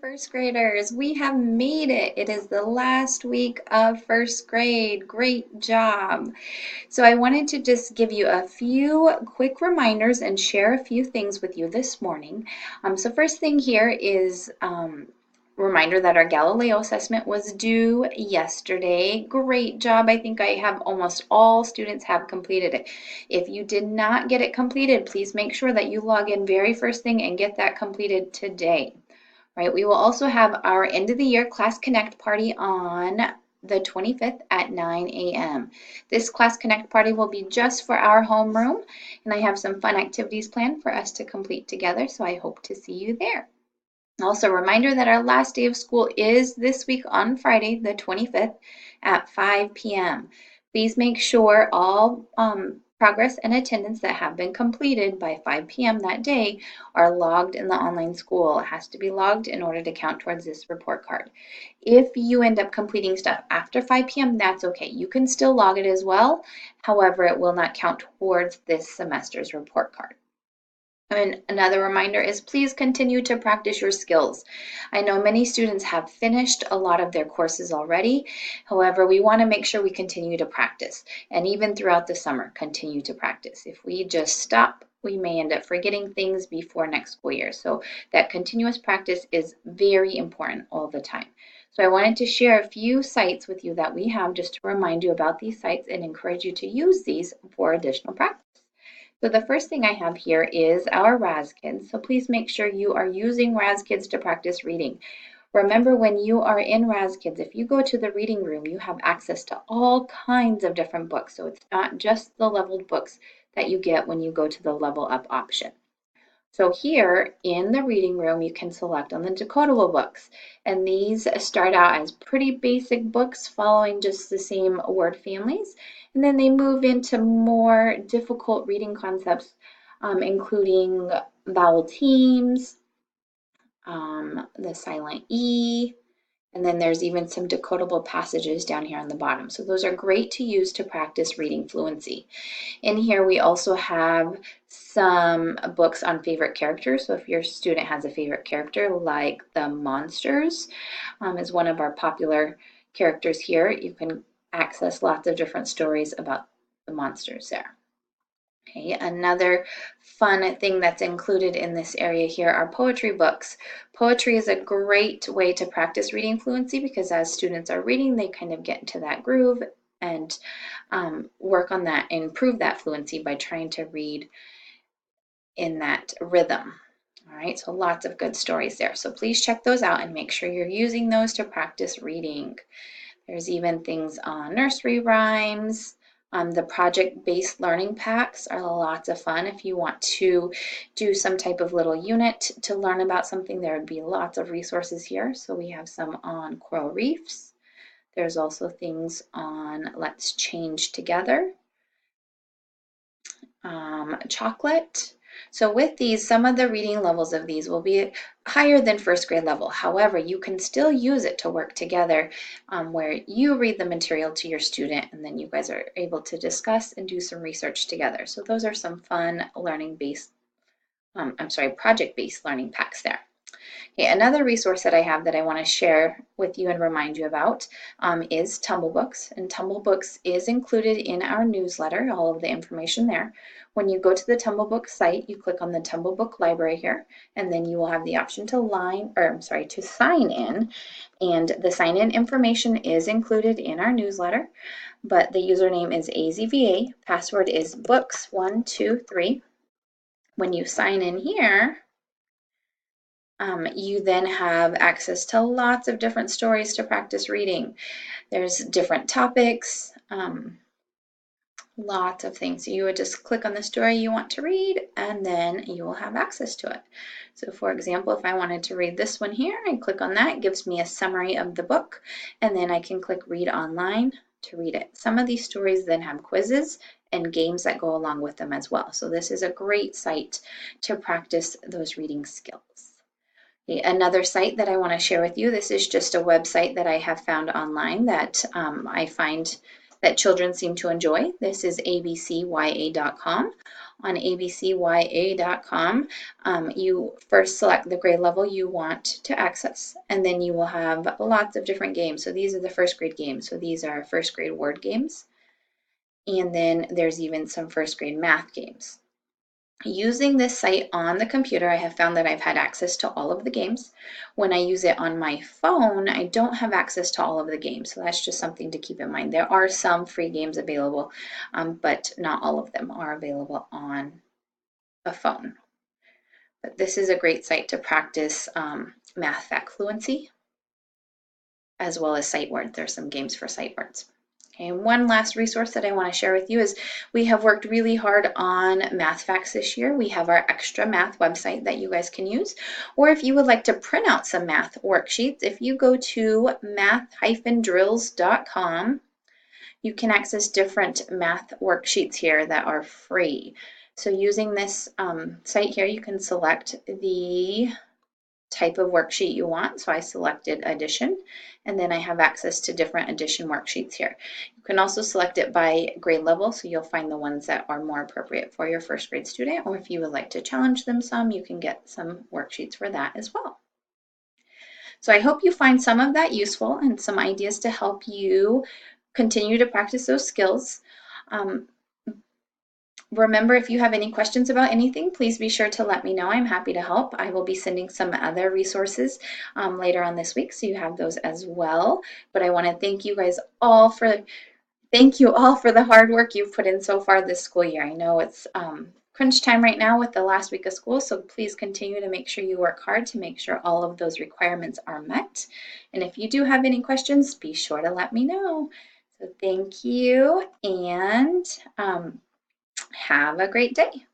First graders, we have made it. It is the last week of first grade. Great job. So I wanted to just give you a few quick reminders and share a few things with you this morning. So first thing here is reminder that our Galileo assessment was due yesterday. Great job. I think I have almost all students have completed it. If you did not get it completed, please make sure that you log in very first thing and get that completed today. Right, we will also have our end of the year Class Connect party on the 25th at 9 a.m. This Class Connect party will be just for our homeroom, and I have some fun activities planned for us to complete together, so I hope to see you there. Also, a reminder that our last day of school is this week on Friday, the 25th at 5 p.m. Please make sure all progress and attendance that have been completed by 5 p.m. that day are logged in the online school. It has to be logged in order to count towards this report card. If you end up completing stuff after 5 p.m., that's okay. You can still log it as well. However, it will not count towards this semester's report card. And another reminder is please continue to practice your skills. I know many students have finished a lot of their courses already. However, we want to make sure we continue to practice, and even throughout the summer, continue to practice. If we just stop, we may end up forgetting things before next school year. So that continuous practice is very important all the time. So I wanted to share a few sites with you that we have just to remind you about these sites and encourage you to use these for additional practice. So the first thing I have here is our Raz Kids. So please make sure you are using Raz Kids to practice reading. Remember, when you are in Raz Kids, if you go to the reading room, you have access to all kinds of different books. So it's not just the leveled books that you get when you go to the level up option. So here in the reading room, you can select on the decodable books. And these start out as pretty basic books following just the same word families. And then they move into more difficult reading concepts, including vowel teams, the silent E, and then there's even some decodable passages down here on the bottom. So those are great to use to practice reading fluency. In here, we also have some books on favorite characters. So if your student has a favorite character, like the Monsters is one of our popular characters here, you can access lots of different stories about the monsters there. Okay, another fun thing that's included in this area here are poetry books. Poetry is a great way to practice reading fluency because as students are reading, they kind of get into that groove and work on that and improve that fluency by trying to read in that rhythm. All right, so lots of good stories there. So please check those out and make sure you're using those to practice reading. There's even things on nursery rhymes. The project-based learning packs are lots of fun. If you want to do some type of little unit to learn about something, there would be lots of resources here. So we have some on coral reefs. There's also things on Let's Change Together, chocolate. So with these, some of the reading levels of these will be higher than first grade level. However, you can still use it to work together where you read the material to your student and then you guys are able to discuss and do some research together. So those are some fun project-based learning packs there. Okay, another resource that I have that I want to share with you and remind you about is Tumblebooks. And Tumblebooks is included in our newsletter, all of the information there. When you go to the Tumblebook site, you click on the Tumblebook library here, and then you will have the option to sign in. And the sign-in information is included in our newsletter, but the username is AZVA, password is books123. When you sign in here, you then have access to lots of different stories to practice reading. There's different topics, lots of things. So you would just click on the story you want to read and then you will have access to it. So for example, if I wanted to read this one here, I click on that, it gives me a summary of the book, and then I can click read online to read it. Some of these stories then have quizzes and games that go along with them as well. So this is a great site to practice those reading skills. Another site that I want to share with you, this is just a website that I have found online that I find that children seem to enjoy. This is abcya.com. On abcya.com, you first select the grade level you want to access, and then you will have lots of different games. So these are the first grade games. So these are first grade word games. And then there's even some first grade math games. Using this site on the computer, I have found that I've had access to all of the games. When I use it on my phone, I don't have access to all of the games. So that's just something to keep in mind. There are some free games available, but not all of them are available on a phone. But this is a great site to practice math fact fluency, as well as sight words. There's some games for sight words. Okay, and one last resource that I want to share with you is we have worked really hard on math facts this year. We have our extra math website that you guys can use. Or if you would like to print out some math worksheets, if you go to math-drills.com, you can access different math worksheets here that are free. So using this site here, you can select the type of worksheet you want. So I selected addition, and then I have access to different addition worksheets here. You can also select it by grade level, so you'll find the ones that are more appropriate for your first grade student, or if you would like to challenge them some, you can get some worksheets for that as well. So I hope you find some of that useful and some ideas to help you continue to practice those skills. Remember, if you have any questions about anything, please be sure to let me know. I'm happy to help. I will be sending some other resources later on this week, so you have those as well. But I want to thank you guys all for the hard work you've put in so far this school year. I know it's crunch time right now with the last week of school, so please continue to make sure you work hard to make sure all of those requirements are met. And if you do have any questions, be sure to let me know. So thank you, and have a great day.